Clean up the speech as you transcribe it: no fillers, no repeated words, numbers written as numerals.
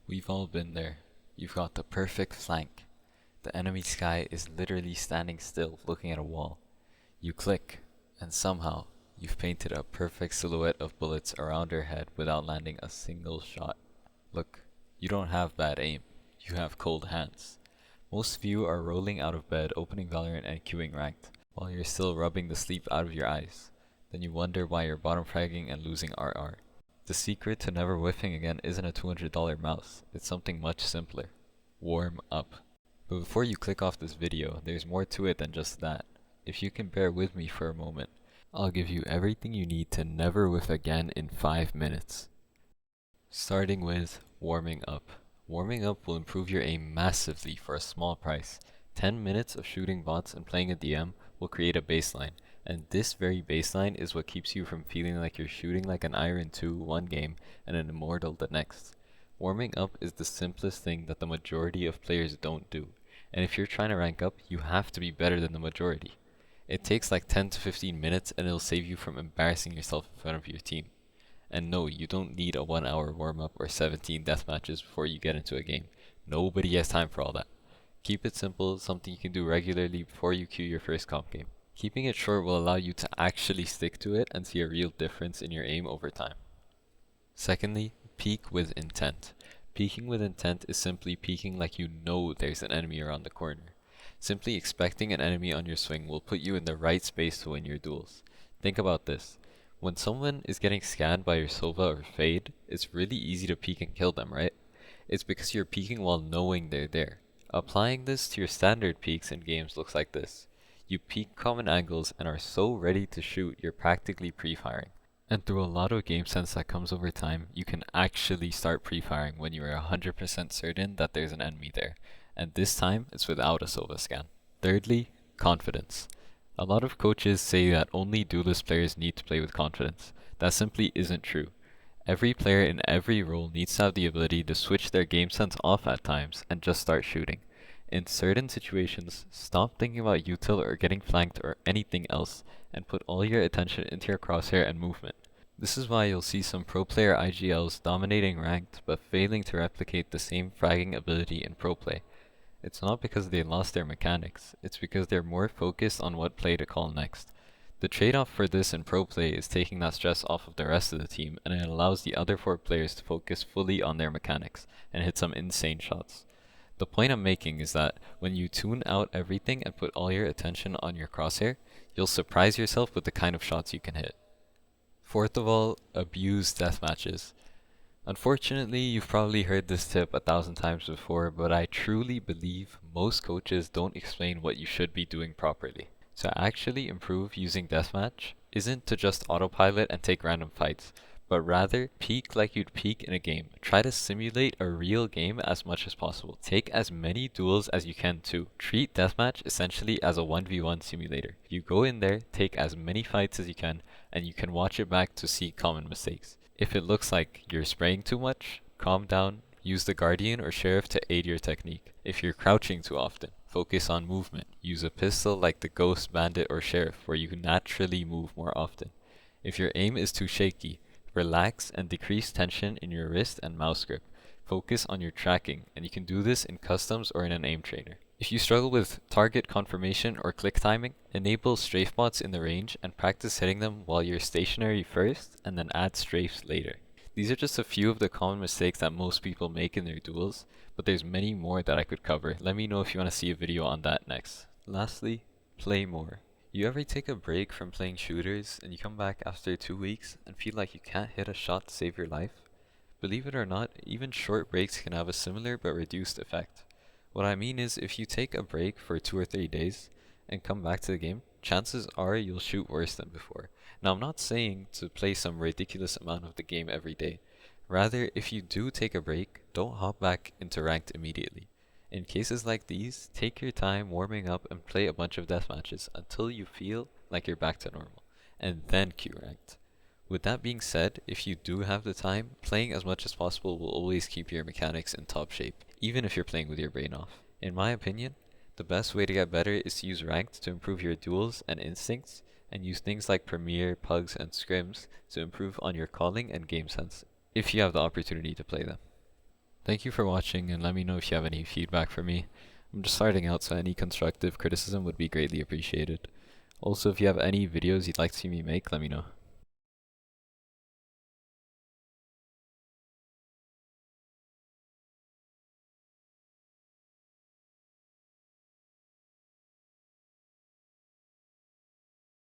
We've all been there. You've got the perfect flank. The enemy sky is literally standing still, looking at a wall. You click, and somehow, you've painted a perfect silhouette of bullets around her head without landing a single shot. Look, you don't have bad aim. You have cold hands. Most of you are rolling out of bed, opening Valorant and queuing ranked, while you're still rubbing the sleep out of your eyes. Then you wonder why you're bottom fragging and losing RR. The secret to never whiffing again isn't a $200 mouse, it's something much simpler. Warm up. But before you click off this video, there's more to it than just that. If you can bear with me for a moment, I'll give you everything you need to never whiff again in 5 minutes. Starting with warming up. Warming up will improve your aim massively for a small price. 10 minutes of shooting bots and playing a DM will create a baseline, and this very baseline is what keeps you from feeling like you're shooting like an Iron 2 one game and an Immortal the next. Warming up is the simplest thing that the majority of players don't do, and if you're trying to rank up, you have to be better than the majority. It takes like 10 to 15 minutes and it'll save you from embarrassing yourself in front of your team. And no, you don't need a 1 hour warm up or 17 death matches before you get into a game. Nobody has time for all that. Keep it simple, something you can do regularly before you queue your first comp game. Keeping it short will allow you to actually stick to it and see a real difference in your aim over time. Secondly, peek with intent. Peeking with intent is simply peeking like you know there's an enemy around the corner. Simply expecting an enemy on your swing will put you in the right space to win your duels. Think about this. When someone is getting scanned by your Sova or Fade, it's really easy to peek and kill them, right? It's because you're peeking while knowing they're there. Applying this to your standard peeks in games looks like this. You peek common angles and are so ready to shoot you're practically pre-firing. And through a lot of game sense that comes over time, you can actually start pre-firing when you are 100% certain that there's an enemy there. And this time, it's without a Sova scan. Thirdly, confidence. A lot of coaches say that only duelist players need to play with confidence. That simply isn't true. Every player in every role needs to have the ability to switch their game sense off at times and just start shooting. In certain situations, stop thinking about util or getting flanked or anything else, and put all your attention into your crosshair and movement. This is why you'll see some pro player IGLs dominating ranked but failing to replicate the same fragging ability in pro play. It's not because they lost their mechanics, it's because they're more focused on what play to call next. The trade-off for this in pro play is taking that stress off of the rest of the team, and it allows the other 4 players to focus fully on their mechanics and hit some insane shots. The point I'm making is that when you tune out everything and put all your attention on your crosshair, you'll surprise yourself with the kind of shots you can hit. Fourth of all, abuse deathmatches. Unfortunately, you've probably heard this tip 1,000 times before, but I truly believe most coaches don't explain what you should be doing properly. To actually improve using deathmatch isn't to just autopilot and take random fights, but rather peek like you'd peek in a game. Try to simulate a real game as much as possible. Take as many duels as you can too. Treat deathmatch essentially as a 1v1 simulator. You go in there, take as many fights as you can, and you can watch it back to see common mistakes. If it looks like you're spraying too much, calm down, use the Guardian or Sheriff to aid your technique. If you're crouching too often, focus on movement. Use a pistol like the Ghost, Bandit or Sheriff where you naturally move more often. If your aim is too shaky, relax and decrease tension in your wrist and mouse grip. Focus on your tracking, and you can do this in customs or in an aim trainer. If you struggle with target confirmation or click timing, enable strafe bots in the range and practice hitting them while you're stationary first and then add strafes later. These are just a few of the common mistakes that most people make in their duels, but there's many more that I could cover. Let me know if you want to see a video on that next. Lastly, play more. You ever take a break from playing shooters and you come back after 2 weeks and feel like you can't hit a shot to save your life? Believe it or not, even short breaks can have a similar but reduced effect. What I mean is, if you take a break for 2 or 3 days and come back to the game, chances are you'll shoot worse than before. Now I'm not saying to play some ridiculous amount of the game every day. Rather, if you do take a break, don't hop back into ranked immediately. In cases like these, take your time warming up and play a bunch of deathmatches until you feel like you're back to normal, and then queue ranked. With that being said, if you do have the time, playing as much as possible will always keep your mechanics in top shape, even if you're playing with your brain off. In my opinion, the best way to get better is to use ranked to improve your duels and instincts, and use things like Premier, Pugs, and Scrims to improve on your calling and game sense, if you have the opportunity to play them. Thank you for watching, and let me know if you have any feedback for me. I'm just starting out, so any constructive criticism would be greatly appreciated. Also, if you have any videos you'd like to see me make, let me know.